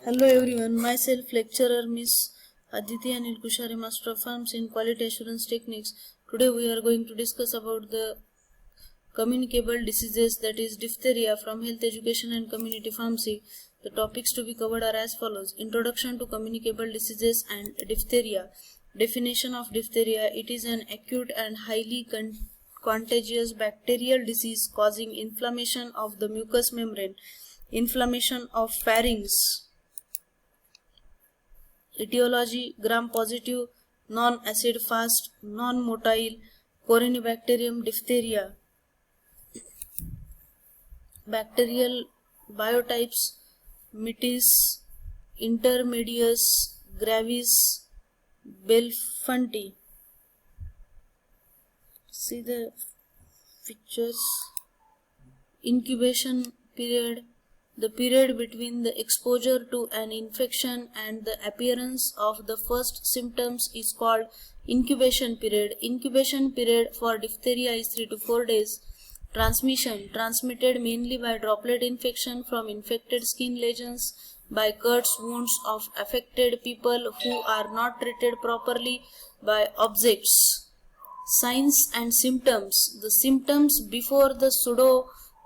Hello everyone, myself lecturer Miss Aditi Anil Kushare, Master of Pharmacy in Quality Assurance Techniques. Today we are going to discuss about the communicable diseases, that is diphtheria, from Health Education and Community Pharmacy. The topics to be covered are as follows: Introduction to communicable diseases and diphtheria. Definition of diphtheria: it is an acute and highly contagious bacterial disease causing inflammation of the mucous membrane, inflammation of pharynx. Etiology: gram-positive, non-acid fast, non-motile, Corynebacterium diphtheria. Bacterial biotypes: Mitis, intermedius, gravis, belfanti. See the pictures. Incubation period: the period between the exposure to an infection and the appearance of the first symptoms is called incubation period. Incubation period for diphtheria is 3 to 4 days. Transmission: transmitted mainly by droplet infection from infected skin lesions, by cuts, wounds of affected people who are not treated properly, by objects. Signs and symptoms: the symptoms before the pseudo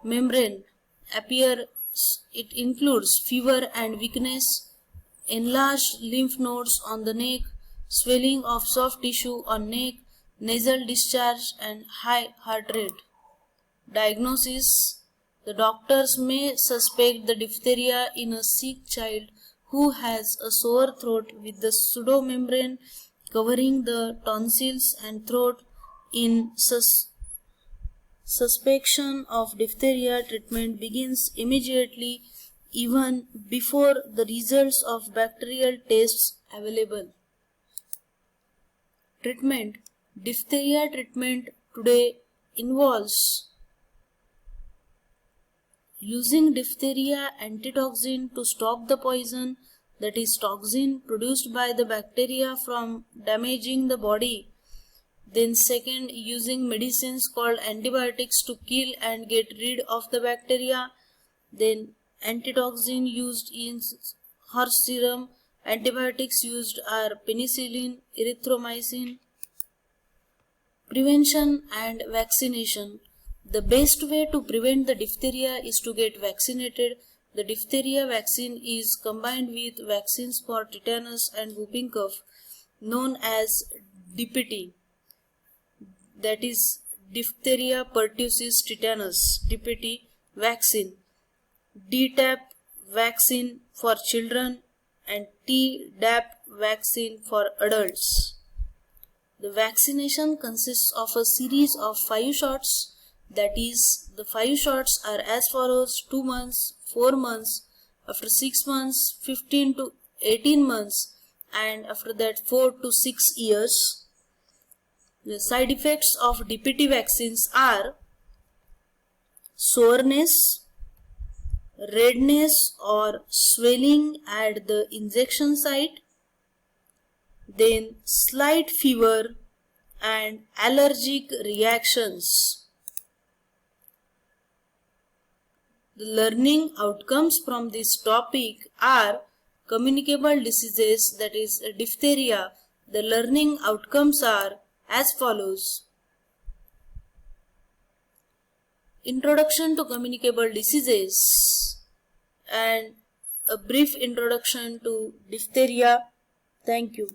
membrane appear. It includes fever and weakness, enlarged lymph nodes on the neck, swelling of soft tissue on neck, nasal discharge, and high heart rate. Diagnosis: the doctors may suspect the diphtheria in a sick child who has a sore throat with the pseudomembrane covering the tonsils and throat. In suspicion of diphtheria, treatment begins immediately, even before the results of bacterial tests available. Treatment: diphtheria treatment today involves using diphtheria antitoxin to stop the poison, that is toxin produced by the bacteria, from damaging the body. Then second, using medicines called antibiotics to kill and get rid of the bacteria. Then antitoxin used in horse serum. Antibiotics used are penicillin, erythromycin. Prevention and vaccination. The best way to prevent the diphtheria is to get vaccinated. The diphtheria vaccine is combined with vaccines for tetanus and whooping cough, known as DPT. That is diphtheria pertussis tetanus, DPT vaccine. DTaP vaccine for children and Tdap vaccine for adults. The vaccination consists of a series of 5 shots. That is, the 5 shots are as follows: 2 months, 4 months, after 6 months, 15 to 18 months, and after that 4 to 6 years. The side effects of DPT vaccines are soreness, redness or swelling at the injection site, then slight fever and allergic reactions. The learning outcomes from this topic are communicable diseases, that is diphtheria. The learning outcomes are as follows: introduction to communicable diseases and a brief introduction to diphtheria. Thank you.